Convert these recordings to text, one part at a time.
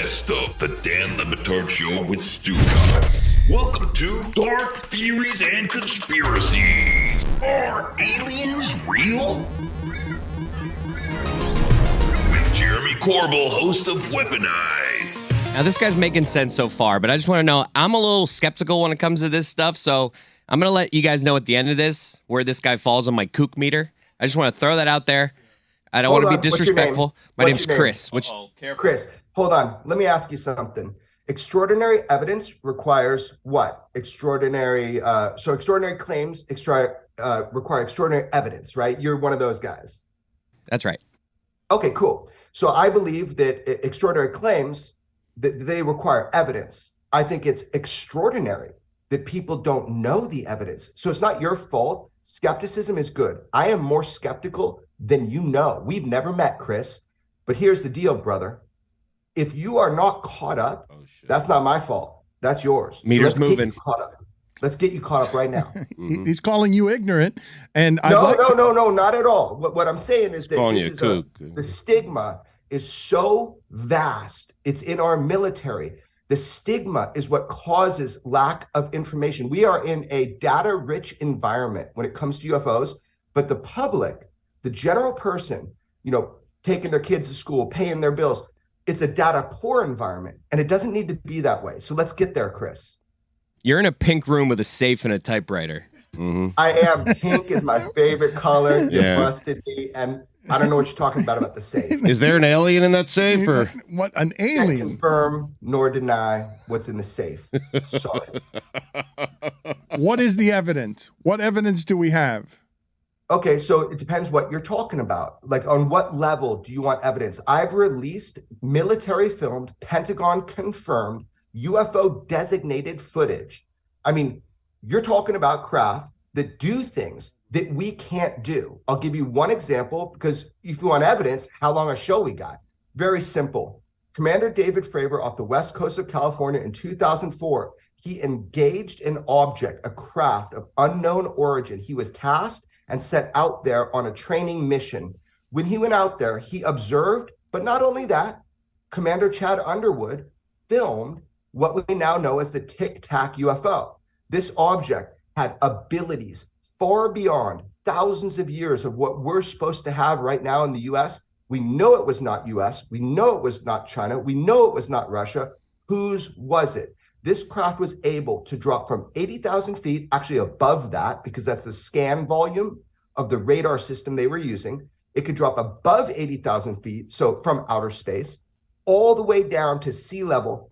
best of the Dan Le Batard Show with Stugotz. Welcome to Dark Theories and Conspiracies. Are aliens real? With Jeremy Corbell, host of Weaponized. Now, this guy's making sense so far, but I just want to know, I'm a little skeptical when it comes to this stuff, so I'm going to let you guys know at the end of this where this guy falls on my kook meter. I just want to throw that out there. I don't want to be disrespectful. My name's Chris. Chris, hold on. Let me ask you something. Extraordinary evidence requires what? Extraordinary claims require extraordinary evidence, right? You're one of those guys. That's right. Okay, cool. So I believe that extraordinary claims, that they require evidence. I think it's extraordinary that people don't know the evidence. So it's not your fault. Skepticism is good. I am more skeptical than you know. We've never met, Chris. But here's the deal, brother. If you are not caught up, that's not my fault. That's yours. Meter's moving. Let's get you caught up right now. He's calling you ignorant. And no, not at all. What I'm saying is that the stigma is so vast. It's in our military. The stigma is what causes lack of information. We are in a data-rich environment when it comes to UFOs, but the public, the general person, taking their kids to school, paying their bills, it's a data-poor environment, and it doesn't need to be that way. So let's get there, Chris. You're in a pink room with a safe and a typewriter. Mm-hmm. I am. Pink is my favorite color. You busted me, and I don't know what you're talking about the safe. Is there an alien in that safe, or what? An alien? Can't confirm nor deny what's in the safe. Sorry. What is the evidence? What evidence do we have? Okay, so it depends what you're talking about. Like, on what level do you want evidence? I've released military-filmed, Pentagon-confirmed, UFO-designated footage. I mean, you're talking about craft that do things that we can't do. I'll give you one example, because if you want evidence, how long a show we got? Very simple. Commander David Fravor off the west coast of California in 2004, he engaged an object, a craft of unknown origin. He was tasked and sent out there on a training mission. When he went out there, he observed, but not only that, Commander Chad Underwood filmed what we now know as the Tic Tac UFO. This object had abilities far beyond thousands of years of what we're supposed to have right now in the US. We know it was not US. We know it was not China. We know it was not Russia. Whose was it? This craft was able to drop from 80,000 feet, actually above that, because that's the scan volume of the radar system they were using. It could drop above 80,000 feet, so from outer space, all the way down to sea level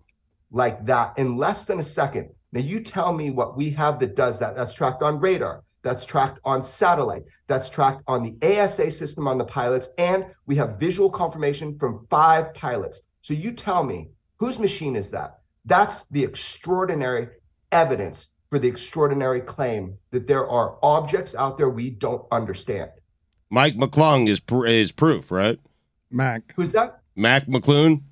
like that in less than a second. Now you tell me what we have that does that. That's tracked on radar. That's tracked on satellite. That's tracked on the ASA system on the pilots. And we have visual confirmation from 5 pilots. So you tell me, whose machine is that? That's the extraordinary evidence for the extraordinary claim that there are objects out there we don't understand. Mike McClung is proof, right? Mac. Who's that? Mac McClune?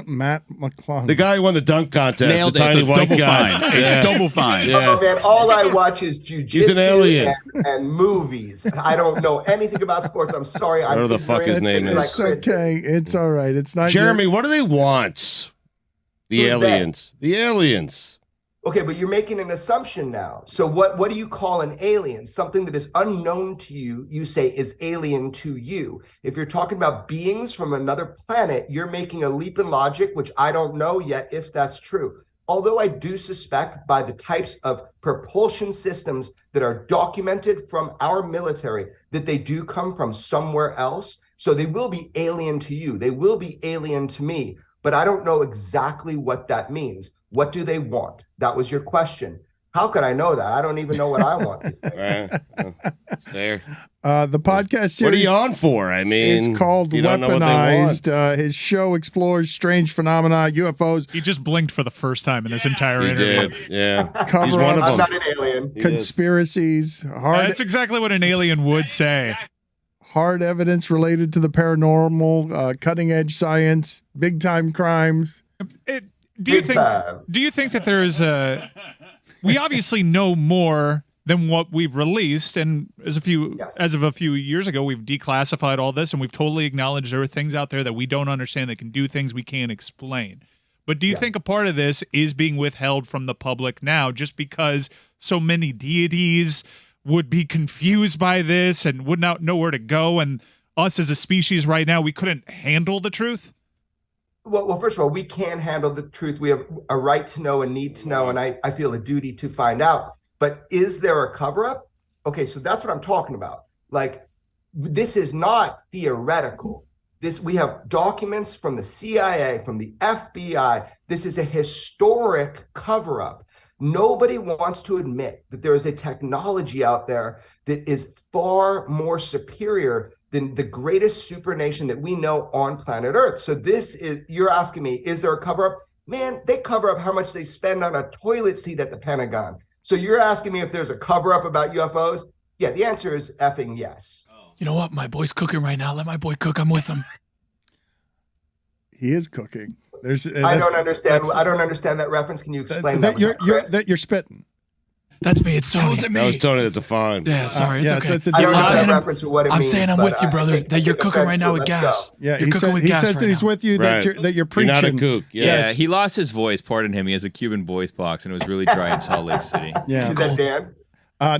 Matt McClung. The guy who won the dunk contest. Nailed the it. tiny white guy. Double fine. Yeah. Oh, man, all I watch is jujitsu. He's an alien. And movies. I don't know anything about sports. I'm sorry. Whatever the fuck his name is. It's okay. It's all right. It's not Jeremy, what do they want? The aliens. The aliens. Okay, but you're making an assumption now. So what do you call an alien? Something that is unknown to you, you say is alien to you. If you're talking about beings from another planet, you're making a leap in logic, which I don't know yet if that's true. Although I do suspect by the types of propulsion systems that are documented from our military that they do come from somewhere else. So they will be alien to you. They will be alien to me. But I don't know exactly what that means. What do they want? That was your question. How could I know that? I don't even know what I want. That's fair. The podcast series. What are you on for? I mean, is called Weaponized. His show explores strange phenomena, UFOs. He just blinked for the first time in this entire interview. Did. Yeah. He's one of them. I'm not an alien. Conspiracies. That's exactly what an alien would say. Hard evidence related to the paranormal, cutting edge science, big time crimes. Do you think that there is we obviously know more than what we've released, and as of a few years ago, we've declassified all this, and we've totally acknowledged there are things out there that we don't understand that can do things we can't explain. But do you think a part of this is being withheld from the public now just because so many deities would be confused by this and would not know where to go, and us as a species right now, we couldn't handle the truth? Well, first of all, we can handle the truth. We have a right to know and need to know, and I feel a duty to find out. But is there a cover-up? Okay, so that's what I'm talking about. Like, this is not theoretical. We have documents from the CIA, from the FBI. This is a historic cover-up. Nobody wants to admit that there is a technology out there that is far more superior than the greatest supernation that we know on planet Earth. So you're asking me, is there a cover-up? Man, they cover up how much they spend on a toilet seat at the Pentagon. So you're asking me if there's a cover-up about UFOs? Yeah, the answer is effing yes. You know what? My boy's cooking right now. Let my boy cook. I'm with him. He is cooking. I don't understand that reference. Can you explain that? You're spitting. That's me. It's Tony. That was Tony. That's a fine. Yeah, sorry. It's okay. So it's a I don't know different that reference or what it means. I'm saying I'm with you, brother. That you're cooking right now with gas. Yeah, you're he cooking with gas says that he's with you. Right. That you're preaching. You're not a kook. Yeah, he lost his voice. Pardon him. He has a Cuban voice box, and it was really dry in Salt Lake City. Yeah. Is that Dan?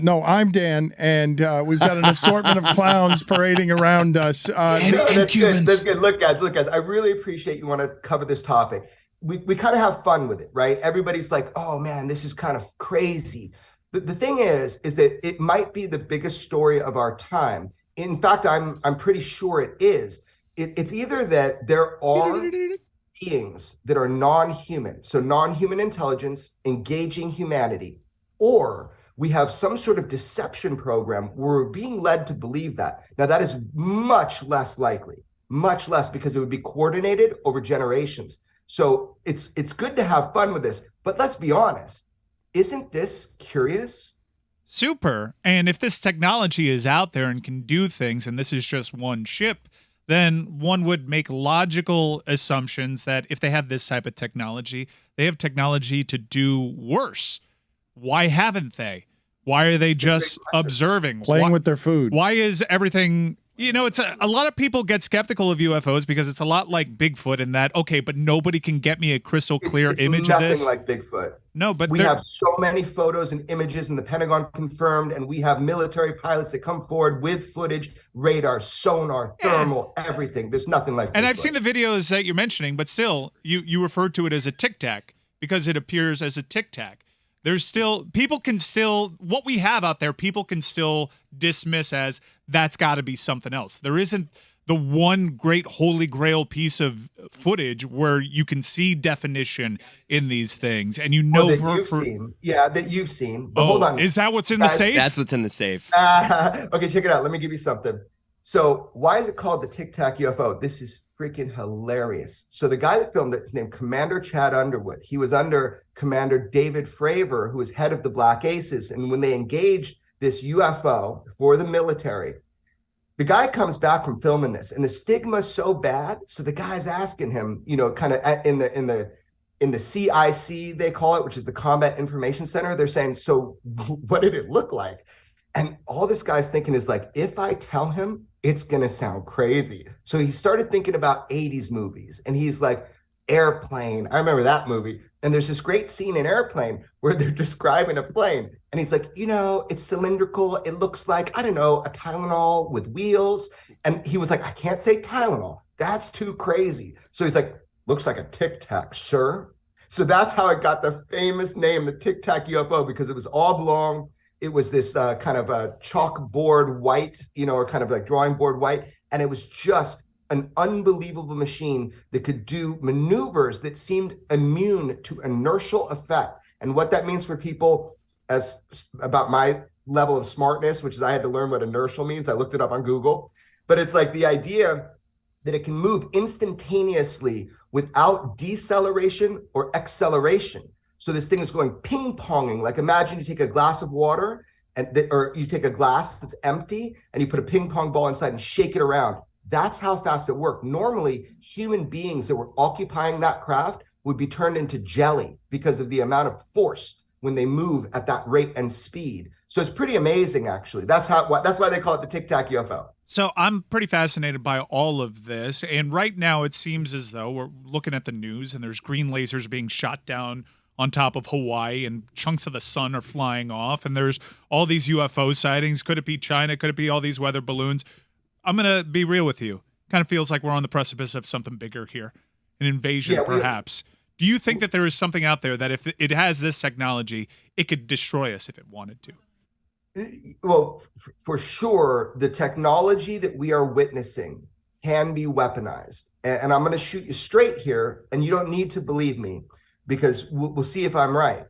No, I'm Dan, and we've got an assortment of clowns parading around us. And Cubans. That's good. Look, guys. I really appreciate you want to cover this topic. We kind of have fun with it, right? Everybody's like, oh man, this is kind of crazy. The thing is that it might be the biggest story of our time. In fact, I'm pretty sure it is. It's either that there are beings that are non-human, so non-human intelligence engaging humanity, or we have some sort of deception program where we're being led to believe that. Now, that is much less likely, much less, because it would be coordinated over generations. So it's good to have fun with this, but let's be honest. Isn't this curious? Super. And if this technology is out there and can do things, and this is just one ship, then one would make logical assumptions that if they have this type of technology, they have technology to do worse. Why haven't they? Why are they just observing? Playing with their food. Why is everything... it's a lot of people get skeptical of UFOs because it's a lot like Bigfoot in that, okay, but nobody can get me a crystal clear image of this. Nothing like Bigfoot. No, but we have so many photos and images, and the Pentagon confirmed, and we have military pilots that come forward with footage, radar, sonar, thermal, everything. There's nothing like Bigfoot. And I've seen the videos that you're mentioning, but still, you referred to it as a Tic Tac because it appears as a Tic Tac. There's still, what we have out there, people can still dismiss as that's got to be something else. There isn't the one great holy grail piece of footage where you can see definition in these things, and that you've seen. But hold on, is that what's in the safe? That's what's in the safe. Okay, check it out. Let me give you something. So why is it called the Tic Tac UFO? This is freaking hilarious. So the guy that filmed it is named Commander Chad Underwood. He was under Commander David Fravor, who was head of the Black Aces. And when they engaged this UFO for the military, the guy comes back from filming this, and the stigma is so bad. So the guy's asking him, kind of in the CIC, they call it, which is the Combat Information Center. They're saying, so what did it look like? And all this guy's thinking is like, if I tell him, it's going to sound crazy. So he started thinking about 80s movies, and he's like, Airplane. I remember that movie. And there's this great scene in Airplane where they're describing a plane. And he's like, it's cylindrical. It looks like, I don't know, a Tylenol with wheels. And he was like, I can't say Tylenol. That's too crazy. So he's like, looks like a Tic Tac, sure. So that's how it got the famous name, the Tic Tac UFO, because it was oblong. It was this kind of a chalkboard white, or kind of like drawing board white. And it was just an unbelievable machine that could do maneuvers that seemed immune to inertial effect. And what that means for people as about my level of smartness, which is I had to learn what inertial means. I looked it up on Google. But it's like the idea that it can move instantaneously without deceleration or acceleration. So this thing is going ping-ponging. Like imagine you take a glass of water or you take a glass that's empty and you put a ping pong ball inside and shake it around. That's how fast it worked. Normally, human beings that were occupying that craft would be turned into jelly because of the amount of force when they move at that rate and speed. So it's pretty amazing, actually. That's why they call it the Tic Tac UFO. So I'm pretty fascinated by all of this. And right now it seems as though we're looking at the news and there's green lasers being shot down on top of Hawaii and chunks of the sun are flying off. And there's all these UFO sightings. Could it be China? Could it be all these weather balloons? I'm going to be real with you. Kind of feels like we're on the precipice of something bigger here. An invasion, perhaps. Do you think that there is something out there that if it has this technology, it could destroy us if it wanted to? Well, for sure, the technology that we are witnessing can be weaponized. And I'm going to shoot you straight here, and you don't need to believe me because we'll see if I'm right.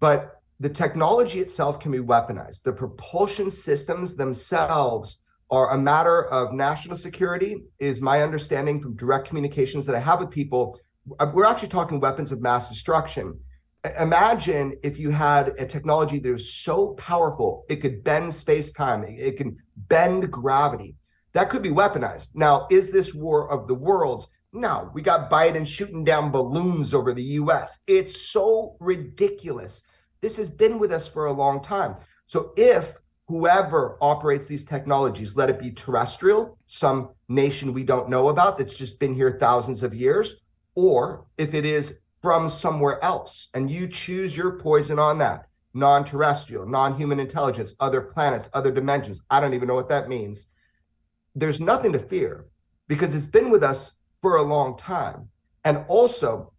But the technology itself can be weaponized. The propulsion systems themselves are a matter of national security, is my understanding from direct communications that I have with people. We're actually talking weapons of mass destruction. Imagine if you had a technology that was so powerful, it could bend space-time, it can bend gravity. That could be weaponized. Now, is this war of the worlds? No, we got Biden shooting down balloons over the US. It's so ridiculous. This has been with us for a long time. So if whoever operates these technologies, let it be terrestrial, some nation we don't know about that's just been here thousands of years, or if it is from somewhere else, and you choose your poison on that, non-terrestrial, non-human intelligence, other planets, other dimensions, I don't even know what that means. There's nothing to fear because it's been with us for a long time. And also,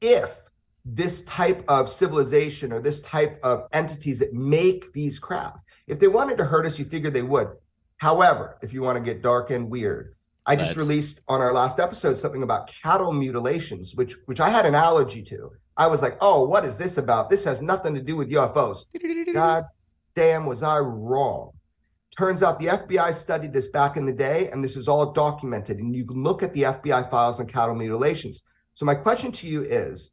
if this type of civilization or this type of entities that make these craft, if they wanted to hurt us, you figure they would. However, if you want to get dark and weird, I just released on our last episode something about cattle mutilations, which I had an allergy to. I was like, oh, what is this about? This has nothing to do with UFOs. God damn, was I wrong. Turns out the FBI studied this back in the day, and this is all documented. And you can look at the FBI files on cattle mutilations. So my question to you is,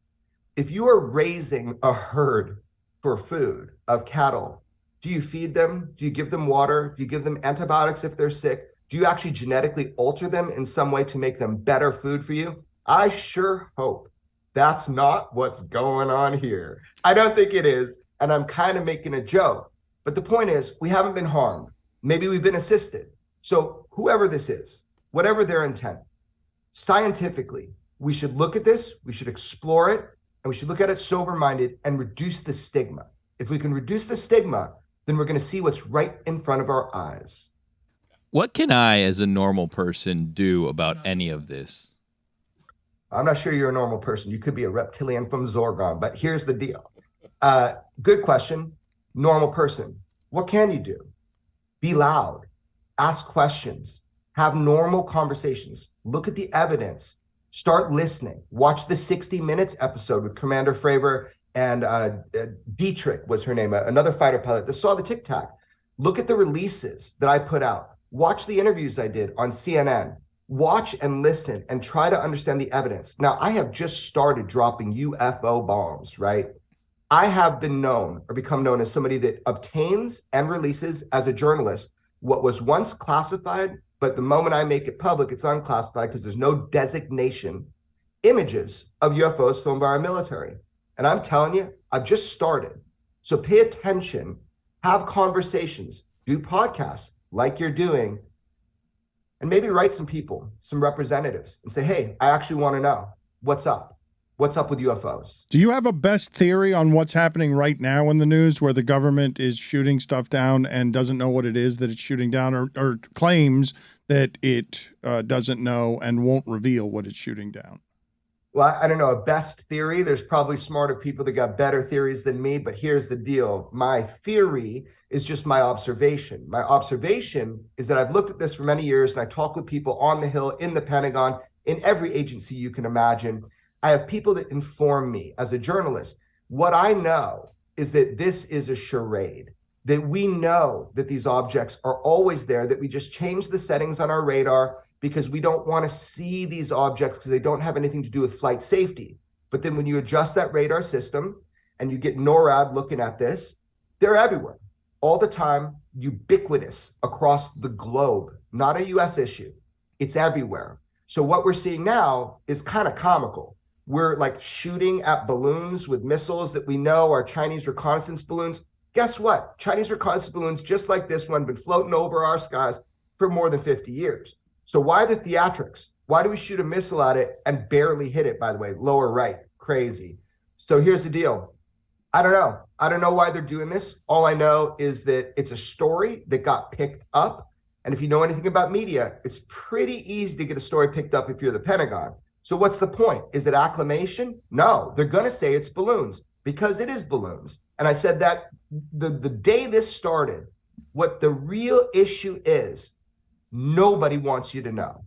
if you are raising a herd for food of cattle, do you feed them? Do you give them water? Do you give them antibiotics if they're sick? Do you actually genetically alter them in some way to make them better food for you? I sure hope that's not what's going on here. I don't think it is, and I'm kind of making a joke. But the point is, we haven't been harmed. Maybe we've been assisted. So whoever this is, whatever their intent, scientifically, we should look at this, we should explore it, and we should look at it sober-minded and reduce the stigma. If we can reduce the stigma, then we're going to see what's right in front of our eyes. What can I, as a normal person, do about any of this? I'm not sure you're a normal person. You could be a reptilian from Zorgon, but here's the deal. Good question. Normal person. What can you do? Be loud. Ask questions. Have normal conversations. Look at the evidence. Start listening. Watch the 60 Minutes episode with Commander Fravor and Dietrich was her name, another fighter pilot that saw the Tic Tac. Look at the releases that I put out. Watch the interviews I did on CNN. Watch and listen and try to understand the evidence. Now, I have just started dropping UFO bombs, right? I have been known or become known as somebody that obtains and releases as a journalist what was once classified, but the moment I make it public, it's unclassified because there's no designation, images of UFOs filmed by our military. And I'm telling you, I've just started. So pay attention, have conversations, do podcasts like you're doing, and maybe write some people, some representatives, and say, hey, I actually want to know what's up. What's up with UFOs? Do you have a best theory on what's happening right now in the news where the government is shooting stuff down and doesn't know what it is that it's shooting down or claims that it doesn't know and won't reveal what it's shooting down? Well, I don't know, a best theory. There's probably smarter people that got better theories than me, but here's the deal. My theory is just my observation. My observation is that I've looked at this for many years and I talk with people on the Hill, in the Pentagon, in every agency you can imagine. I have people that inform me as a journalist. What I know is that this is a charade, that we know that these objects are always there, that we just change the settings on our radar because we don't want to see these objects because they don't have anything to do with flight safety. But then when you adjust that radar system and you get NORAD looking at this, they're everywhere, all the time, ubiquitous across the globe, not a US issue. It's everywhere. So what we're seeing now is kind of comical. We're like shooting at balloons with missiles that we know are Chinese reconnaissance balloons. Guess what? Chinese reconnaissance balloons, just like this one, been floating over our skies for more than 50 years. So why the theatrics? Why do we shoot a missile at it and barely hit it, by the way? Lower right, crazy. So here's the deal. I don't know. I don't know why they're doing this. All I know is that it's a story that got picked up. And if you know anything about media, it's pretty easy to get a story picked up if you're the Pentagon. So what's the point? Is it acclamation? No, they're going to say it's balloons because it is balloons. And I said that the day this started, what the real issue is, nobody wants you to know.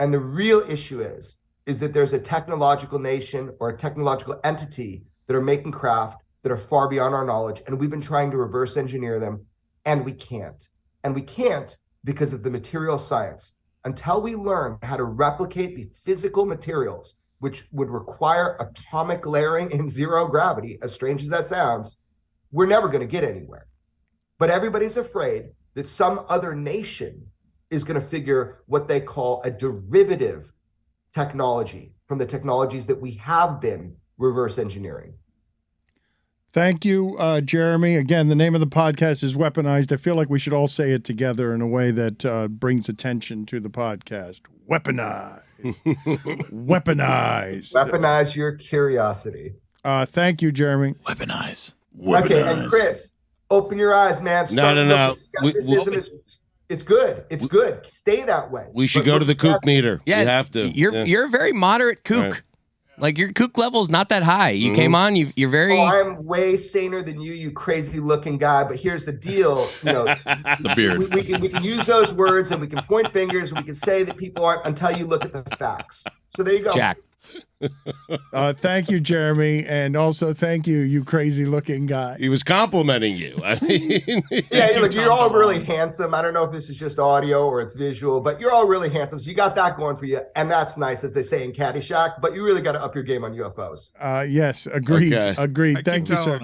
And the real issue is that there's a technological nation or a technological entity that are making craft that are far beyond our knowledge. And we've been trying to reverse engineer them, and we can't. And we can't because of the material science. Until we learn how to replicate the physical materials, which would require atomic layering in zero gravity, as strange as that sounds, we're never going to get anywhere. But everybody's afraid that some other nation is going to figure what they call a derivative technology from the technologies that we have been reverse engineering. Thank you, Jeremy. Again, the name of the podcast is Weaponized. I feel like we should all say it together in a way that brings attention to the podcast. Weaponized. Weaponized. Weaponize your curiosity. Thank you, Jeremy. Weaponize. Okay, and Chris, open your eyes, man. No. It's good. It's good. Stay that way. We should go to the kook meter. Yeah, we have to. You're a very moderate kook. Right. Like your kook level's not that high. You came on. You're very. Oh, I'm way saner than you crazy looking guy. But here's the deal. The beard. We can use those words and we can point fingers and we can say that people aren't until you look at the facts. So there you go. Jack. Thank you, Jeremy, and also thank you, you crazy looking guy. He was complimenting you. I mean, Yeah, look, you're all really handsome. I don't know if this is just audio or it's visual, but you're all really handsome. So you got that going for you, and that's nice, as they say in Caddyshack. But you really got to up your game on UFOs. Yes, agreed. Okay. Agreed. I keep Thank you, sir. telling him.